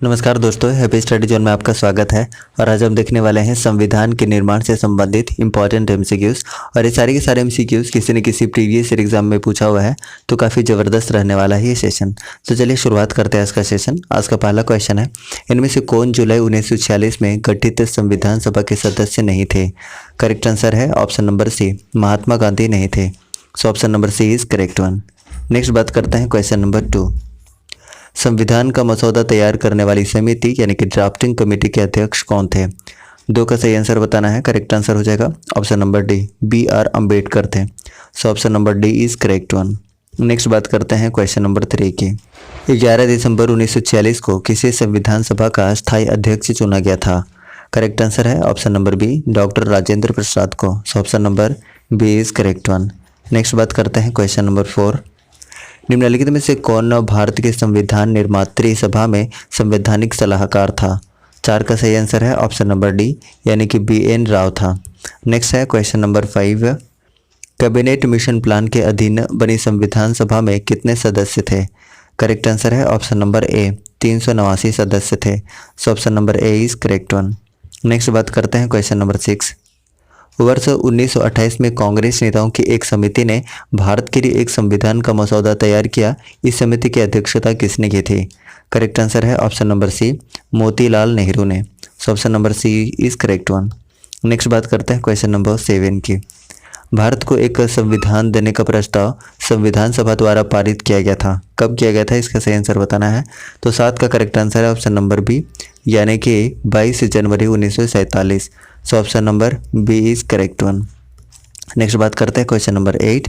नमस्कार दोस्तों, happy study zone में आपका स्वागत है। और आज हम देखने वाले हैं संविधान के निर्माण से संबंधित इंपॉर्टेंट एमसीक्यूज। और ये सारे के सारे एमसीक्यूज किसी न किसी प्रीवियस ईयर एग्जाम में पूछा हुआ है, तो काफ़ी ज़बरदस्त रहने वाला है ये सेशन। तो चलिए शुरुआत करते हैं इसका सेशन। आज का पहला क्वेश्चन है, इनमें से कौन जुलाई 1946 में गठित संविधान सभा के सदस्य नहीं थे? करेक्ट आंसर है option number C, Mahatma Gandhi नहीं थे। So option number C is correct one. Next बात करते हैं क्वेश्चन नंबर 2। संविधान का मसौदा तैयार करने वाली समिति यानी कि ड्राफ्टिंग कमेटी के अध्यक्ष कौन थे? 2 का सही आंसर बताना है। करेक्ट आंसर हो जाएगा option number D, BR Ambedkar थे। So option number D is correct one. Next बात करते हैं क्वेश्चन नंबर 3 की। 11 दिसंबर 1946 को किसी संविधान सभा का स्थायी अध्यक्ष चुना गया था? करेक्ट आंसर है option number B, doctor Rajendra Prasad को। So option number B is correct one. Next बात करते हैं क्वेश्चन नंबर 4। निम्नलिखित में से कौन भारत के संविधान निर्मात्री सभा में संवैधानिक सलाहकार था? 4 का सही आंसर है ऑप्शन नंबर डी, यानी कि BN राव था। नेक्स्ट है question number 5। Cabinet mission plan के अधीन बनी संविधान सभा में कितने सदस्य थे? करेक्ट आंसर है ऑप्शन नंबर ए, 389 सदस्य थे। So option number A is correct one. Next बात करते हैं क्वेश्चन नंबर 6। वर्ष 1928 में कांग्रेस नेताओं की एक समिति ने भारत के लिए एक संविधान का मसौदा तैयार किया। इस समिति की अध्यक्षता किसने की थी? करेक्ट आंसर है option number C, Motilal Nehru ने। So option number C is correct one. Next बात करते हैं क्वेश्चन नंबर 7 की। भारत को एक संविधान देने का प्रस्ताव संविधान सभा द्वारा पारित किया गया था। कब किया गया था, इसका सही आंसर बताना है। तो 7 का करेक्ट आंसर है ऑप्शन नंबर बी, यानी कि 22 जनवरी 1947। So option number B is correct one. Next बात करते हैं क्वेश्चन नंबर 8।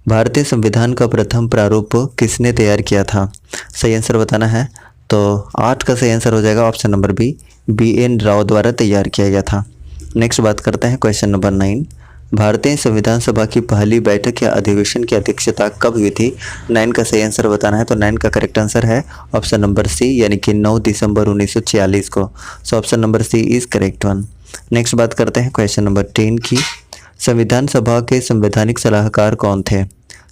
भारतीय संविधान का प्रथम प्रारूप किसने तैयार किया था? सही आंसर बताना है। तो 8 का सही आंसर हो जाएगा option number B, BN Rao द्वारा तैयार किया गया था। नेक्स्ट बात करते हैं क्वेश्चन नंबर 9। भारतीय संविधान सभा की पहली बैठक या अधिवेशन की अध्यक्षता कब हुई थी? 9 का सही आंसर बताना है। तो 9 का करेक्ट आंसर है ऑप्शन नंबर सी, यानी कि 9 दिसंबर 1946 को। So option number C is correct one. Next बात करते हैं क्वेश्चन नंबर 10 की। संविधान सभा के संवैधानिक सलाहकार कौन थे?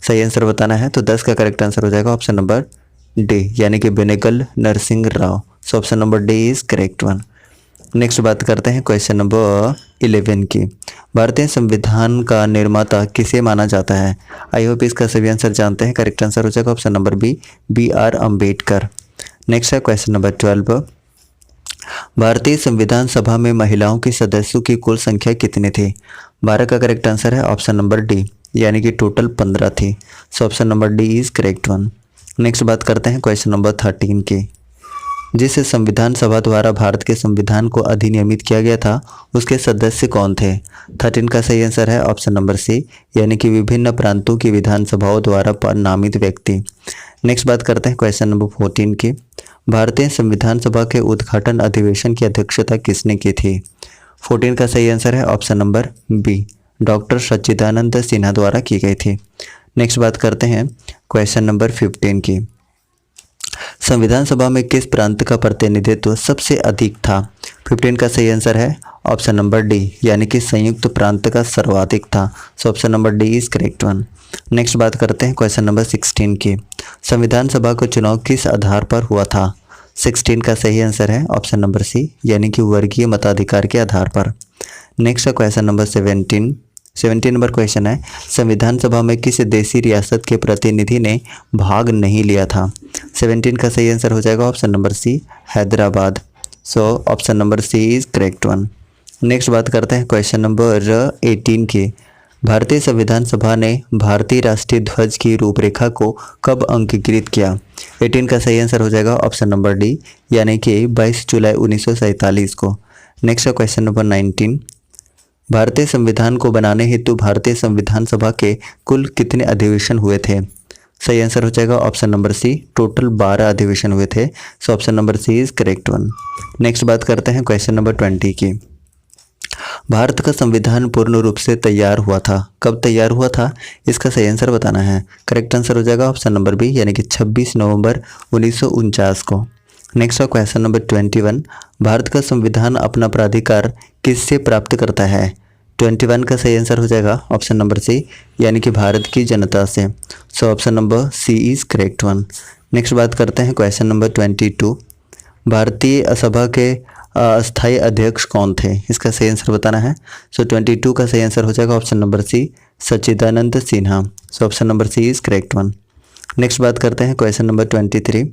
सही आंसर बताना है। तो 10 का करेक्ट आंसर हो जाएगा ऑप्शन नंबर डी, यानी कि Benegal Narsingh Rao. So option number D is correct one. Next बात करते हैं क्वेश्चन नंबर 11 की। भारतीय संविधान का निर्माता किसे माना जाता है? आई होप इसका सभी आंसर जानते हैं। करेक्ट आंसर हो जाएगा option number B, BR Ambedkar. नेक्स्ट है क्वेश्चन नंबर 12। भारतीय संविधान सभा में महिलाओं के सदस्यों की कुल संख्या कितनी थी? 12 का करेक्ट आंसर है ऑप्शन नंबर डी, यानी कि टोटल 15 थी। सो option number D is correct one. Next बात करते हैं क्वेश्चन नंबर 13 की। जिस संविधान सभा द्वारा भारत के संविधान को अधिनियमित किया गया था, उसके सदस्य कौन थे? 13 का सही आंसर है ऑप्शन नंबर सी, यानी कि विभिन्न प्रांतों की विधानसभाओं द्वारा नामित व्यक्ति। नेक्स्ट बात करते हैं क्वेश्चन नंबर 14 की। भारतीय संविधान सभा के उद्घाटन अधिवेशन की अध्यक्षता किसने की थी? 14 का सही आंसर है ऑप्शन नंबर बी, डॉक्टर सच्चिदानंद सिन्हा द्वारा की गई थी। नेक्स्ट बात करते हैं क्वेश्चन नंबर 15 की। संविधान सभा में किस प्रांत का प्रतिनिधित्व सबसे अधिक था? 15 का सही आंसर है ऑप्शन नंबर डी, यानी कि संयुक्त प्रांत का सर्वाधिक था। सो option number D is correct one. Next बात करते हैं क्वेश्चन नंबर 16 की। संविधान सभा का चुनाव किस आधार पर हुआ था? 16 का सही आंसर है ऑप्शन नंबर सी, यानी कि वर्गीय मताधिकार के आधार पर। नेक्स्ट है क्वेश्चन नंबर 17 नंबर क्वेश्चन है, संविधान सभा में किस देशी रियासत के प्रतिनिधि ने भाग नहीं लिया था? 17 का सही आंसर हो जाएगा option number C, Hyderabad. So option number C is correct one. Next बात करते हैं क्वेश्चन नंबर 18 की। भारतीय संविधान सभा ने भारतीय राष्ट्रीय ध्वज की रूपरेखा को कब अंगीकृत किया? 18 का सही आंसर हो जाएगा ऑप्शन नंबर डी, यानी कि 22 जुलाई 1947 को। नेक्स्ट है क्वेश्चन नंबर 19। भारतीय संविधान को बनाने हेतु भारतीय संविधान सभा के कुल कितने अधिवेशन हुए थे? सही आंसर हो जाएगा ऑप्शन नंबर सी, टोटल 12 अधिवेशन हुए थे। So option number C is correct one. Next बात करते हैं क्वेश्चन नंबर 20 की। भारत का संविधान पूर्ण रूप से तैयार हुआ था। कब तैयार हुआ था, इसका सही आंसर बताना है। करेक्ट आंसर हो जाएगा ऑप्शन नंबर बी, यानी कि 26 नवंबर 1949 को। नेक्स्ट है क्वेश्चन नंबर 21। भारत का संविधान अपना प्राधिकार किससे प्राप्त करता है? 21 का सही आंसर हो जाएगा ऑप्शन नंबर सी, यानी कि भारत की जनता से। So option number C is correct one. Next बात करते हैं क्वेश्चन नंबर 22। भारतीय सभा के अस्थायी अध्यक्ष कौन थे? इसका सही आंसर बताना है। सो 22 का सही आंसर हो जाएगा option number C, Sachchidananda Sinha. So option number C is correct one. Next बात करते हैं क्वेश्चन नंबर 23।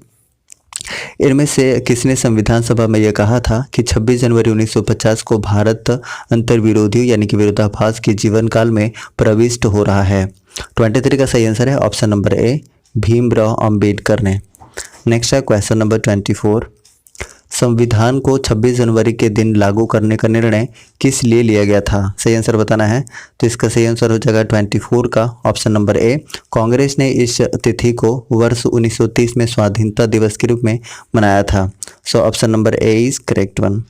इनमें से किसने संविधान सभा में यह कहा था कि 26 जनवरी 1950 को भारत अंतर्विरोधियों यानी कि विरोधाभास के जीवन काल में प्रविष्ट हो रहा है? 23 का सही आंसर है option number A, Bhimrao Ambedkar ने। नेक्स्ट है क्वेश्चन नंबर 24। संविधान को 26 जनवरी के दिन लागू करने का निर्णय किस लिए लिया गया था? सही आंसर बताना है। तो इसका सही आंसर हो जाएगा 24 का ऑप्शन नंबर ए, कांग्रेस ने इस तिथि को वर्ष 1930 में स्वाधीनता दिवस के रूप में मनाया था। सो option number A is correct one.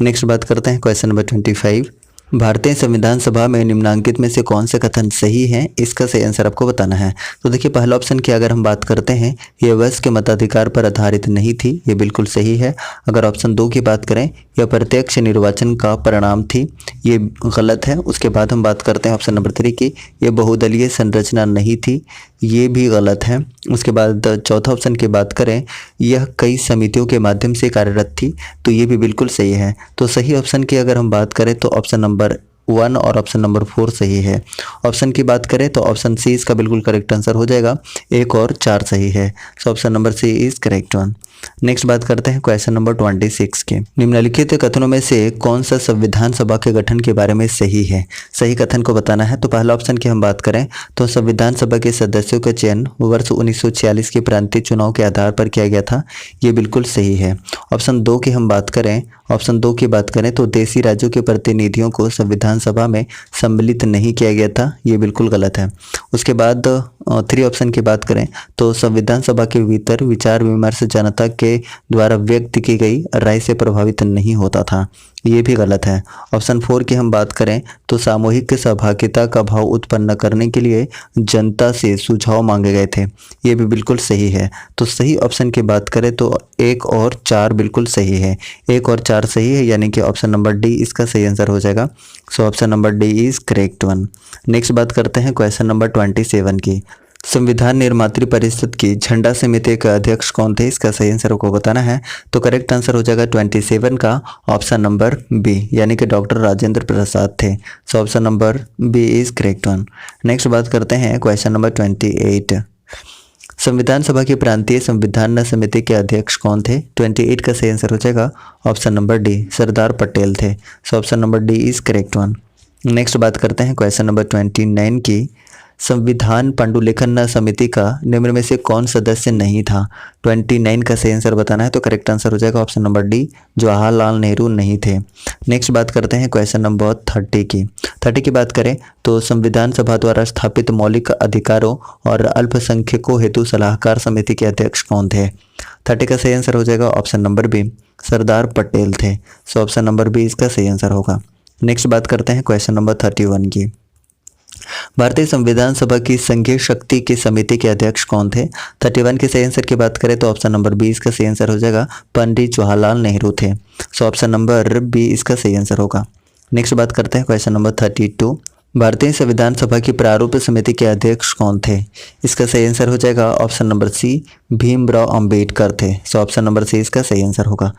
Next बात करते हैं क्वेश्चन नंबर 25। भारतीय संविधान सभा में निम्नांकित में से कौन से कथन सही हैं? इसका सही आंसर आपको बताना है। तो देखिए पहला ऑप्शन की अगर हम बात करते हैं, यह वयस्क के मताधिकार पर आधारित नहीं थी, ये बिल्कुल सही है। अगर ऑप्शन 2 की बात करें, यह प्रत्यक्ष निर्वाचन का परिणाम थी, ये गलत है। उसके बाद हम बात करते हैं ऑप्शन नंबर 3 की, यह बहुदलीय संरचना नहीं थी, ये भी गलत है। उसके बाद चौथा ऑप्शन की बात करें, यह कई समितियों के माध्यम से कार्यरत थी, तो ये भी बिल्कुल सही है। तो सही ऑप्शन की अगर हम बात करें तो ऑप्शन नंबर 1 और ऑप्शन नंबर 4 सही है। ऑप्शन की बात करें तो ऑप्शन सी इसका बिल्कुल करेक्ट आंसर हो जाएगा, 1 और 4 सही है। So option number C is correct one. Next बात करते हैं क्वेश्चन नंबर 26 के। निम्नलिखित कथनों में से कौन सा संविधान सभा के गठन के बारे में सही है? सही कथन को बताना है। तो पहला ऑप्शन की हम बात करें तो संविधान सभा के सदस्यों का चयन वर्ष 1946 के प्रांतीय चुनाव के आधार पर किया गया था, ये बिल्कुल सही है। ऑप्शन 2 की हम बात करें, ऑप्शन 2 की बात करें तो देशी राज्यों के प्रतिनिधियों को संविधान सभा में सम्मिलित नहीं किया गया था, ये बिल्कुल गलत है। उसके बाद 3 ऑप्शन की बात करें तो संविधान सभा के भीतर विचार विमर्श जनता के द्वारा व्यक्त की गई राय से प्रभावित नहीं होता था, ये भी गलत है। ऑप्शन 4 की हम बात करें तो सामूहिक सहभागिता का भाव उत्पन्न करने के लिए जनता से सुझाव मांगे गए थे, ये भी बिल्कुल सही है। तो सही ऑप्शन की बात करें तो 1 और 4 बिल्कुल सही है, 1 और 4 सही है, यानी कि ऑप्शन नंबर डी इसका सही आंसर हो जाएगा। सो option number D is correct one. Next बात करते हैं क्वेश्चन नंबर 27 की। संविधान निर्मात्री परिषद की झंडा समिति के अध्यक्ष कौन थे? इसका सही आंसर को बताना है। तो करेक्ट आंसर हो जाएगा 27 का ऑप्शन नंबर बी, यानी कि डॉक्टर राजेंद्र प्रसाद थे। So option number B is correct one. Next बात करते हैं क्वेश्चन नंबर 28। संविधान सभा की प्रांतीय संविधान समिति के अध्यक्ष कौन थे? 28 का सही आंसर हो जाएगा option number D, Sardar Patel थे। So option number D is correct one. Next बात करते हैं क्वेश्चन नंबर 29 की। संविधान पांडुलिखन समिति का निम्न में से कौन सदस्य नहीं था? 29 का सही आंसर बताना है। तो करेक्ट आंसर हो जाएगा option number D, Jawaharlal Nehru नहीं थे। नेक्स्ट बात करते हैं क्वेश्चन नंबर 30 की। 30 की बात करें तो संविधान सभा द्वारा स्थापित मौलिक अधिकारों और अल्पसंख्यकों हेतु सलाहकार समिति के अध्यक्ष कौन थे? 30 का सही आंसर हो जाएगा option number B, Sardar Patel थे। सो ऑप्शन नंबर बी इसका सही आंसर होगा। नेक्स्ट बात करते हैं क्वेश्चन नंबर 31 की। भारतीय संविधान सभा की संघीय शक्ति की समिति के अध्यक्ष कौन थे? 31 के सही आंसर की बात करें तो ऑप्शन नंबर बी इसका सही आंसर हो जाएगा, पंडित जवाहरलाल नेहरू थे। सो ऑप्शन नंबर बी इसका सही आंसर होगा। नेक्स्ट बात करते हैं क्वेश्चन नंबर 32। भारतीय संविधान सभा की प्रारूप समिति के अध्यक्ष कौन थे? इसका सही आंसर हो जाएगा option number C, Bhimrao Ambedkar थे। सो ऑप्शन नंबर सी इसका सही आंसर होगा।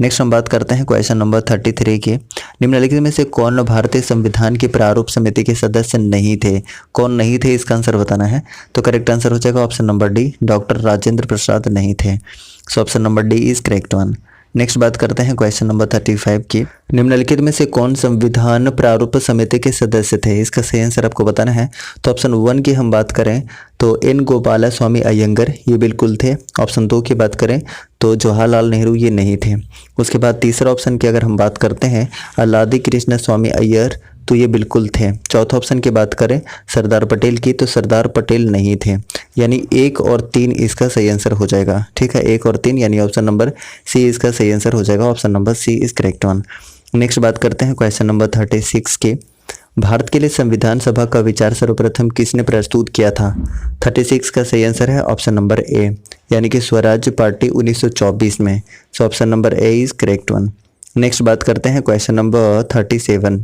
नेक्स्ट हम बात करते हैं क्वेश्चन नंबर 33 के। निम्नलिखित में से कौन भारतीय संविधान की प्रारूप समिति के सदस्य नहीं थे? कौन नहीं थे इसका आंसर बताना है। तो करेक्ट आंसर हो जाएगा option number D, doctor Rajendra Prasad नहीं थे। So option number D is correct one. Next बात करते हैं क्वेश्चन नंबर 35 की। निम्नलिखित में से कौन संविधान प्रारूप समिति के सदस्य थे? इसका सही आंसर आपको बताना है। तो ऑप्शन 1 की हम बात करें तो एन गोपाला स्वामी अयंगर, ये बिल्कुल थे। ऑप्शन 2 की बात करें तो जवाहरलाल नेहरू, ये नहीं थे। उसके बाद तीसरा ऑप्शन की अगर हम बात करते हैं अल्लादी कृष्ण स्वामी अय्यर, तो ये बिल्कुल थे। चौथा ऑप्शन की बात करें सरदार पटेल की, तो सरदार पटेल नहीं थे। यानी 1 और 3 इसका सही आंसर हो जाएगा। ठीक है, 1 और 3 यानी ऑप्शन नंबर सी इसका सही आंसर हो जाएगा। Option number C is correct one. Next बात करते हैं क्वेश्चन नंबर 36 की। भारत के लिए संविधान सभा का विचार सर्वप्रथम किसने प्रस्तुत किया था? 36 का सही आंसर है ऑप्शन नंबर ए, यानी कि स्वराज पार्टी 1924 में। सो option number A is correct one. Next बात करते हैं क्वेश्चन नंबर 37।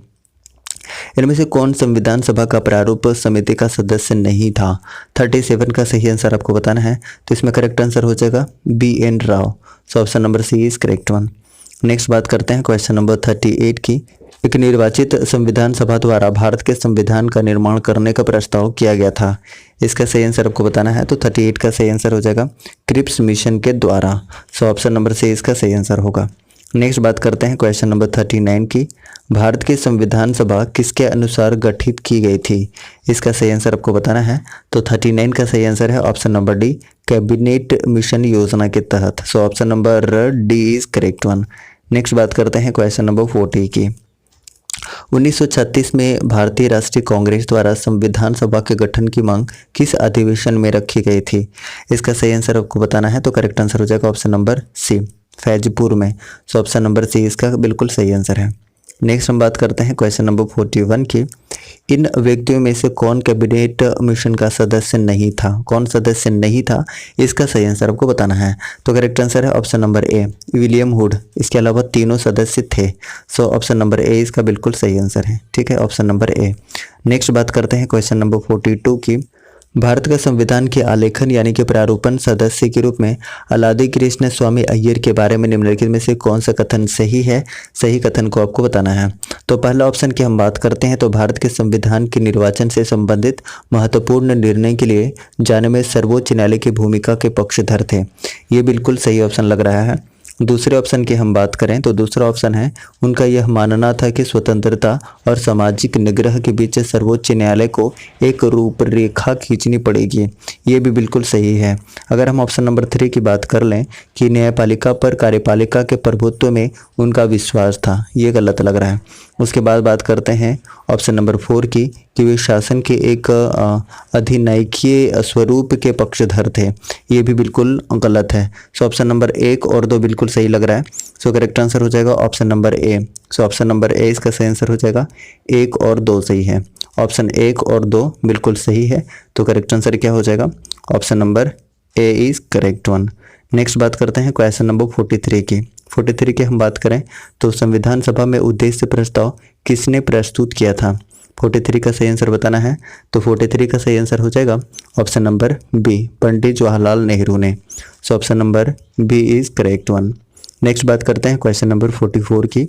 इनमें से कौन संविधान सभा का प्रारूप समिति का सदस्य नहीं था? 37 का सही आंसर आपको बताना है, तो इसमें करेक्ट आंसर हो जाएगा BN Rao. So option number C is correct one. Next बात करते हैं क्वेश्चन नंबर 38 की। एक निर्वाचित संविधान सभा द्वारा भारत के संविधान का निर्माण करने का प्रस्ताव किया गया था। इसका सही आंसर आपको बताना है, तो 38 का सही आंसर हो जाएगा क्रिप्स मिशन के द्वारा। सो ऑप्शन नंबर सी इसका सही आंसर होगा। नेक्स्ट बात करते हैं क्वेश्चन नंबर 39 की। भारत की संविधान सभा किसके अनुसार गठित की गई थी? इसका सही आंसर आपको बताना है, तो 39 का सही आंसर है option number D, cabinet mission योजना के तहत। सो option number D is correct one. Next बात करते हैं क्वेश्चन नंबर 40 की। 1936 में भारतीय राष्ट्रीय कांग्रेस द्वारा संविधान सभा के गठन की मांग किस अधिवेशन में रखी गई थी? इसका सही आंसर आपको बताना है, तो करेक्ट आंसर हो जाएगा ऑप्शन नंबर सी, फैजपुर में। सो ऑप्शन नंबर सी इसका बिल्कुल सही आंसर है। नेक्स्ट हम बात करते हैं क्वेश्चन नंबर 41 की। इन व्यक्तियों में से कौन कैबिनेट मिशन का सदस्य नहीं था? कौन सदस्य नहीं था, इसका सही आंसर आपको बताना है, तो करेक्ट आंसर है option number A, William hood. इसके अलावा तीनों सदस्य थे। सो ऑप्शन नंबर ए इसका बिल्कुल सही आंसर है, ठीक है, ऑप्शन नंबर ए। नेक्स्ट बात करते हैं क्वेश्चन नंबर 42 की। भारत का संविधान के आलेखन यानी कि प्रारूपण सदस्य के रूप में अलादी कृष्ण स्वामी अय्यर के बारे में निम्नलिखित में से कौन सा कथन सही है? सही कथन को आपको बताना है। तो पहला ऑप्शन की हम बात करते हैं, तो भारत के संविधान के निर्वाचन से संबंधित महत्वपूर्ण निर्णय के लिए जाने में सर्वोच्च न्यायालय की भूमिका के पक्षधर थे। ये बिल्कुल सही ऑप्शन लग रहा है। दूसरे ऑप्शन की हम बात करें तो दूसरा ऑप्शन है, उनका यह मानना था कि स्वतंत्रता और सामाजिक निग्रह के बीच सर्वोच्च न्यायालय को एक रूपरेखा खींचनी पड़ेगी। ये भी बिल्कुल सही है। अगर हम ऑप्शन नंबर 3 की बात कर लें कि न्यायपालिका पर कार्यपालिका के प्रभुत्व में उनका विश्वास था, ये गलत लग रहा है। उसके बाद बात करते हैं ऑप्शन नंबर 4 की कि वे शासन के एक अधिनायकीय स्वरूप के पक्षधर थे। ये भी बिल्कुल गलत है। सो ऑप्शन नंबर 1 और 2 बिल्कुल सही लग रहा है। सो करेक्ट आंसर हो जाएगा option number A. So option number A इसका सही आंसर हो जाएगा। 1 और 2 सही है, ऑप्शन 1 और 2 बिल्कुल सही है, तो करेक्ट आंसर क्या हो जाएगा? Option number A is correct one. Next बात करते हैं क्वेश्चन नंबर 43 की। 43 की हम बात करें तो संविधान सभा में उद्देश्य प्रस्ताव किसने प्रस्तुत किया था? 43 का सही आंसर बताना है, तो 43 का सही आंसर हो जाएगा option number B, Pandit Jawaharlal Nehru ने। So option number B is correct one. Next बात करते हैं क्वेश्चन नंबर 44 की।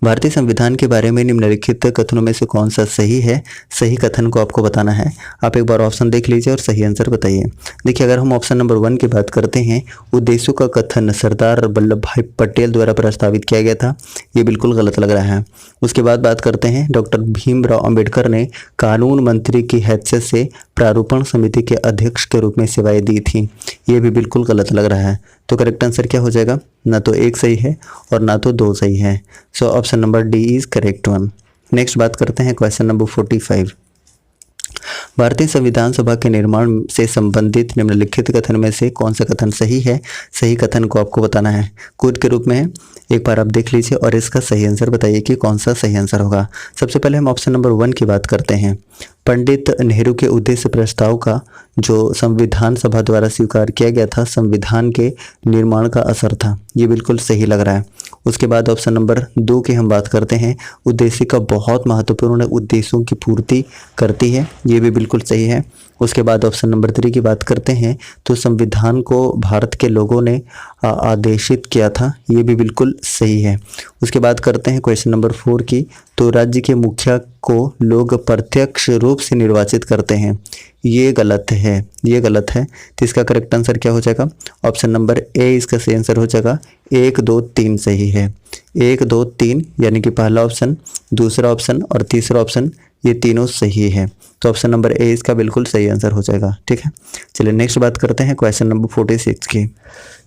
भारतीय संविधान के बारे में निम्नलिखित कथनों में से कौन सा सही है? सही कथन को आपको बताना है। आप एक बार ऑप्शन देख लीजिए और सही आंसर बताइए। देखिए, अगर हम ऑप्शन नंबर 1 की बात करते हैं, उद्देश्यों का कथन सरदार वल्लभ भाई पटेल द्वारा प्रस्तावित किया गया था, ये बिल्कुल गलत लग रहा है। उसके बाद बात करते हैं डॉक्टर भीमराव अंबेडकर ने कानून मंत्री की हैसियत से प्रारूपण समिति के अध्यक्ष के रूप में सेवाएं दी थी, ये भी बिल्कुल गलत लग रहा है। तो करेक्ट आंसर क्या हो जाएगा? ना तो 1 सही है और ना तो 2 सही है। So option number D is correct one. Next बात करते हैं क्वेश्चन नंबर 45। भारतीय संविधान सभा के निर्माण से संबंधित निम्नलिखित कथन में से कौन सा कथन सही है? सही कथन को आपको बताना है, कोड के रूप में है। एक बार आप देख लीजिए और इसका सही आंसर बताइए कि कौन सा सही आंसर होगा। सबसे पहले हम ऑप्शन नंबर 1 की बात करते हैं। पंडित नेहरू के उद्देश्य प्रस्ताव का जो संविधान सभा द्वारा स्वीकार किया गया था, संविधान के निर्माण का असर था, ये बिल्कुल सही लग रहा है। उसके बाद ऑप्शन नंबर 2 की हम बात करते हैं, उद्देश्य का बहुत महत्वपूर्ण उद्देश्यों की पूर्ति करती है, ये भी बिल्कुल सही है। उसके बाद ऑप्शन नंबर 3 की बात करते हैं तो संविधान को भारत के लोगों ने आदेशित किया था, ये भी बिल्कुल सही है। उसके बाद करते हैं क्वेश्चन नंबर 4 की, तो राज्य के मुखिया को लोग प्रत्यक्ष रूप से निर्वाचित करते हैं, ये गलत है, ये गलत है। तो इसका करेक्ट आंसर क्या हो जाएगा? ऑप्शन नंबर ए इसका सही आंसर हो जाएगा। 1, 2, 3 सही है। 1, 2, 3 यानी कि पहला ऑप्शन, दूसरा ऑप्शन और तीसरा ऑप्शन, ये तीनों सही है। तो ऑप्शन नंबर ए इसका बिल्कुल सही आंसर हो जाएगा, ठीक है। चलिए नेक्स्ट बात करते हैं क्वेश्चन नंबर 46 की।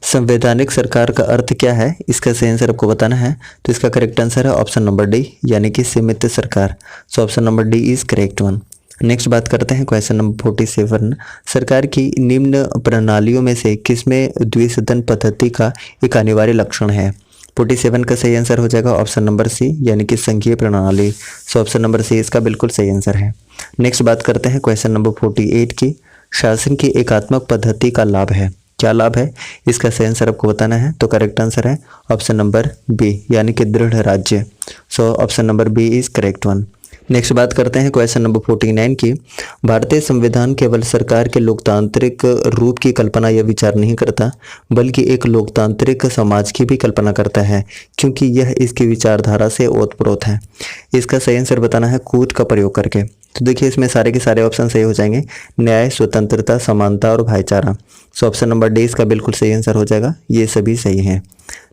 संवैधानिक सरकार का अर्थ क्या है? इसका सही आंसर आपको बताना है। तो इसका करेक्ट आंसर है ऑप्शन नंबर डी, यानी कि सीमित सरकार। सो option number D is correct one. Next बात करते हैं क्वेश्चन नंबर 47। सरकार की निम्न प्रणालियों में से किसमें द्विसदन पद्धति का एक अनिवार्य लक्षण है? 47 का सही आंसर हो जाएगा ऑप्शन नंबर सी, यानी कि संघीय प्रणाली। सो ऑप्शन नंबर सी इसका बिल्कुल सही आंसर है। नेक्स्ट बात करते हैं क्वेश्चन नंबर 48 की। शासन की एकात्मक पद्धति का लाभ है, क्या लाभ है? इसका सही आंसर आपको बताना है। तो करेक्ट आंसर है ऑप्शन नंबर बी, यानी कि दृढ़ राज्य। So option number B is correct one. Next बात करते हैं क्वेश्चन नंबर 49 की। भारतीय संविधान केवल सरकार के लोकतांत्रिक रूप की कल्पना या विचार नहीं करता, बल्कि एक लोकतांत्रिक समाज की भी कल्पना करता है, क्योंकि यह इसकी विचारधारा से ओतप्रोत है। इसका सही आंसर बताना है कूट का प्रयोग करके। तो देखिए इसमें सारे के सारे ऑप्शन सही हो जाएंगे, न्याय, स्वतंत्रता, समानता और भाईचारा। सो ऑप्शन नंबर डी इसका बिल्कुल सही आंसर हो जाएगा, ये सभी सही हैं।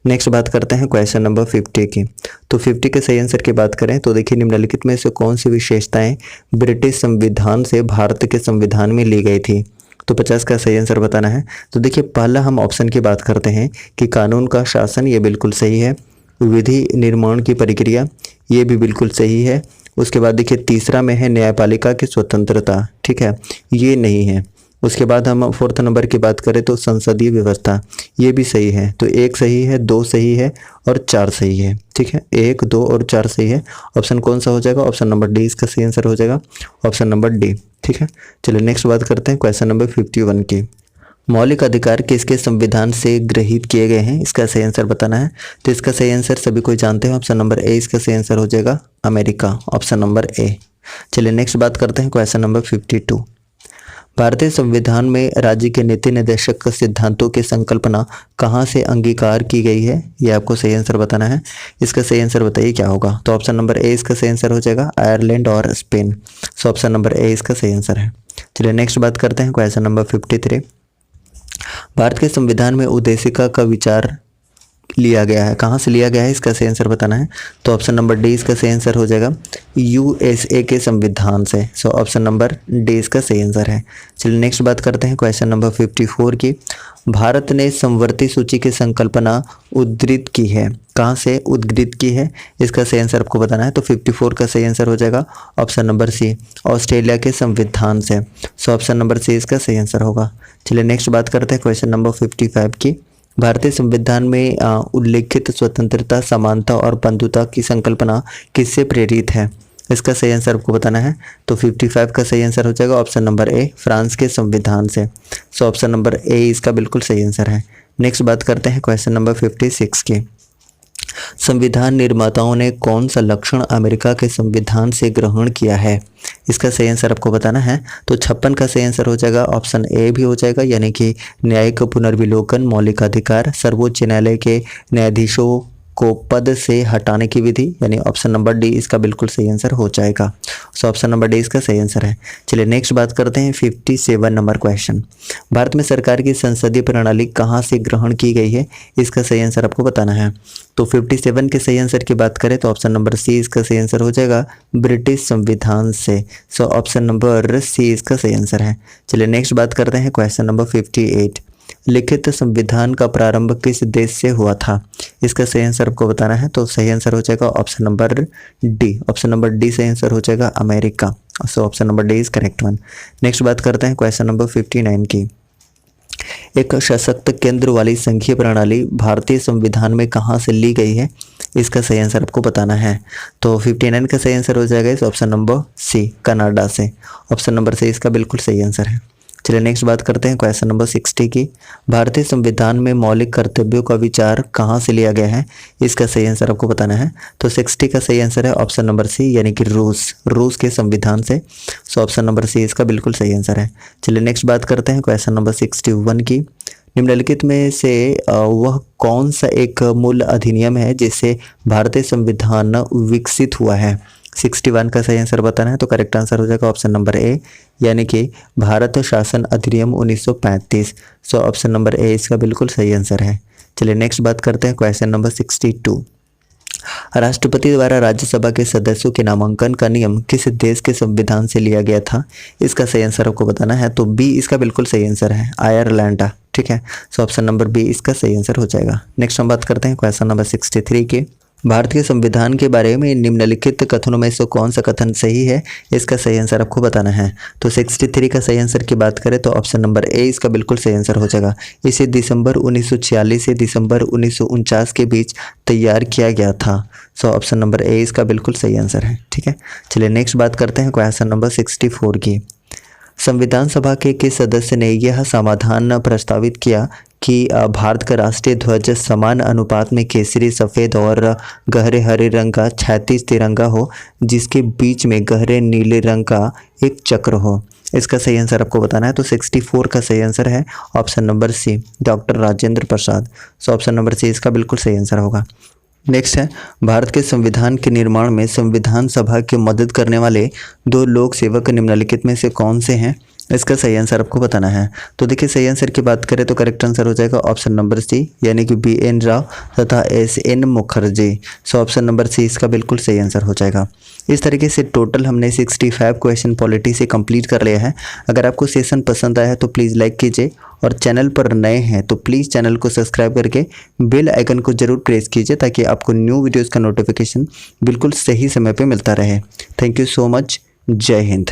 नेक्स्ट बात करते हैं क्वेश्चन नंबर 50 की। तो 50 के सही आंसर की बात करें तो देखिए निम्नलिखित में से कौन सी विशेषताएं ब्रिटिश संविधान से भारत के संविधान में ली गई थी। तो 50 का सही आंसर बताना है। तो देखिए पहला हम ऑप्शन की बात करते हैं कि कानून का शासन, ये बिल्कुल सही है। विधि निर्माण की प्रक्रिया, ये भी बिल्कुल सही है। उसके बाद देखिए तीसरा में है न्यायपालिका की स्वतंत्रता, ठीक है, ये नहीं है। उसके बाद हम फोर्थ नंबर की बात करें तो संसदीय व्यवस्था, ये भी सही है। तो 1 सही है, 2 सही है और 4 सही है, ठीक है। 1, 2 और 4 सही है। ऑप्शन कौन सा हो जाएगा? ऑप्शन नंबर डी इसका सही आंसर हो जाएगा, ऑप्शन नंबर डी, ठीक है। चलिए नेक्स्ट बात करते हैं क्वेश्चन नंबर 51 की। मौलिक अधिकार किसके संविधान से गृहीत किए गए हैं, इसका सही आंसर बताना है। तो इसका सही आंसर सभी कोई जानते हैं, ऑप्शन नंबर ए इसका सही आंसर हो जाएगा, अमेरिका, ऑप्शन नंबर ए। चलिए नेक्स्ट बात करते हैं क्वेश्चन नंबर 52। भारतीय संविधान में राज्य के नीति निर्देशक सिद्धांतों की संकल्पना कहाँ से अंगीकार की गई है, ये आपको सही आंसर बताना है। इसका सही आंसर बताइए क्या होगा। तो ऑप्शन नंबर ए इसका सही आंसर हो जाएगा, आयरलैंड और Spain. So option number A इसका सही आंसर है। चलिए नेक्स्ट बात करते हैं क्वेश्चन नंबर 53। भारत के संविधान में उद्देशिका का विचार लिया गया है, कहाँ से लिया गया है, इसका सही आंसर बताना है। तो ऑप्शन नंबर डी इसका सही आंसर हो जाएगा, यूएसए के संविधान से। सो ऑप्शन नंबर डी इसका सही आंसर है। चलिए नेक्स्ट बात करते हैं क्वेश्चन नंबर 54 की। भारत ने समवर्ती सूची की संकल्पना उद्धृत की है, कहाँ से उद्धृत की है, इसका सही आंसर आपको बताना है। तो 54 का सही आंसर हो जाएगा ऑप्शन नंबर सी, ऑस्ट्रेलिया के संविधान से। सो ऑप्शन नंबर सी इसका सही आंसर होगा। चलिए नेक्स्ट बात करते हैं क्वेश्चन नंबर 55 की। भारतीय संविधान में उल्लेखित स्वतंत्रता, समानता और बंधुता की संकल्पना किससे प्रेरित है, इसका सही आंसर आपको बताना है। तो 55 का सही आंसर हो जाएगा ऑप्शन नंबर ए, फ्रांस के संविधान से। सो ऑप्शन नंबर ए इसका बिल्कुल सही आंसर है। नेक्स्ट बात करते हैं क्वेश्चन नंबर 56 की। संविधान निर्माताओं ने कौन सा लक्षण अमेरिका के संविधान से ग्रहण किया है, इसका सही आंसर आपको बताना है। तो 56 का सही आंसर हो जाएगा, ऑप्शन ए भी हो जाएगा, यानी कि न्यायिक पुनर्विलोकन, मौलिक अधिकार, सर्वोच्च न्यायालय के न्यायाधीशों को पद से हटाने की विधि, यानी ऑप्शन नंबर डी इसका बिल्कुल सही आंसर हो जाएगा। सो ऑप्शन नंबर डी इसका सही आंसर है। चलिए नेक्स्ट बात करते हैं 57 नंबर क्वेश्चन। भारत में सरकार की संसदीय प्रणाली कहाँ से ग्रहण की गई है, इसका सही आंसर आपको बताना है। तो 57 के सही आंसर की बात करें तो ऑप्शन नंबर सी इसका सही आंसर हो जाएगा, ब्रिटिश संविधान से। सो ऑप्शन नंबर सी इसका सही आंसर है। चलिए नेक्स्ट बात करते हैं क्वेश्चन नंबर 58। लिखित संविधान का प्रारंभ किस देश से हुआ था, इसका सही आंसर आपको बताना है। तो सही आंसर हो जाएगा option number D, option number D सही आंसर हो जाएगा, America. So option number D is correct one. Next बात करते हैं क्वेश्चन नंबर 59 की। एक सशक्त केंद्र वाली संघीय प्रणाली भारतीय संविधान में कहाँ से ली गई है, इसका सही आंसर आपको बताना है। तो 59 का सही आंसर हो जाएगा इस ऑप्शन नंबर सी, कनाडा से। ऑप्शन नंबर सी इसका बिल्कुल सही आंसर है। चलिए नेक्स्ट बात करते हैं क्वेश्चन नंबर 60 की। भारतीय संविधान में मौलिक कर्तव्यों का विचार कहाँ से लिया गया है, इसका सही आंसर आपको बताना है। तो 60 का सही आंसर है ऑप्शन नंबर सी, यानी कि रूस के संविधान से। सो ऑप्शन नंबर सी इसका बिल्कुल सही आंसर है। चलिए नेक्स्ट बात करते हैं क्वेश्चन नंबर 61 की। निम्नलिखित में से वह कौन सा एक मूल अधिनियम है जिससे भारतीय संविधान विकसित हुआ है, 61 का सही आंसर बताना है। तो करेक्ट आंसर हो जाएगा ऑप्शन नंबर ए, यानी कि भारत शासन अधिनियम 1935। सो ऑप्शन नंबर ए इसका बिल्कुल सही आंसर है। चलिए नेक्स्ट बात करते हैं क्वेश्चन नंबर 62। राष्ट्रपति द्वारा राज्यसभा के सदस्यों के नामांकन का नियम किस देश के संविधान से लिया गया था, इसका सही आंसर आपको बताना है। तो बी इसका बिल्कुल सही आंसर है, आयरलैंड, ठीक है। सो ऑप्शन नंबर बी इसका सही आंसर हो जाएगा। नेक्स्ट हम बात करते हैं क्वेश्चन नंबर 63 की। भारतीय संविधान के बारे में निम्नलिखित कथनों में से कौन सा कथन सही है, इसका सही आंसर आपको बताना है। तो 63 का सही आंसर की बात करें तो ऑप्शन नंबर ए इसका बिल्कुल सही आंसर हो जाएगा। इसे दिसंबर 1946 से दिसंबर 1949 के बीच तैयार किया गया था। सो ऑप्शन नंबर ए इसका बिल्कुल सही आंसर है, ठीक है। चलिए नेक्स्ट बात करते हैं क्वेश्चन नंबर 64 की। संविधान सभा के किस सदस्य ने यह समाधान प्रस्तावित किया कि भारत का राष्ट्रीय ध्वज समान अनुपात में केसरी, सफ़ेद और गहरे हरे रंग का 36 तिरंगा हो, जिसके बीच में गहरे नीले रंग का एक चक्र हो। इसका सही आंसर आपको बताना है। तो 64 का सही आंसर है option number C, doctor Rajendra Prasad. So option number C इसका बिल्कुल सही आंसर होगा। नेक्स्ट है, भारत के संविधान के निर्माण में संविधान सभा की मदद करने वाले 2 लोक सेवक निम्नलिखित में से कौन से हैं? इसका सही आंसर आपको बताना है। तो देखिए, सही आंसर की बात करें तो करेक्ट आंसर हो जाएगा ऑप्शन नंबर सी, यानी कि BN राव तथा SN Mukherjee. So option number C इसका बिल्कुल सही आंसर हो जाएगा। इस तरीके से टोटल हमने 65 क्वेश्चन पॉलिटी से कंप्लीट कर लिया है। अगर आपको सेशन पसंद आया है तो प्लीज़ लाइक कीजिए, और चैनल पर नए हैं तो प्लीज़ चैनल को सब्सक्राइब करके बेल आइकन को जरूर प्रेस कीजिए, ताकि आपको न्यू वीडियोज़ का नोटिफिकेशन बिल्कुल सही समय पर मिलता रहे। Thank you so much. जय हिंद।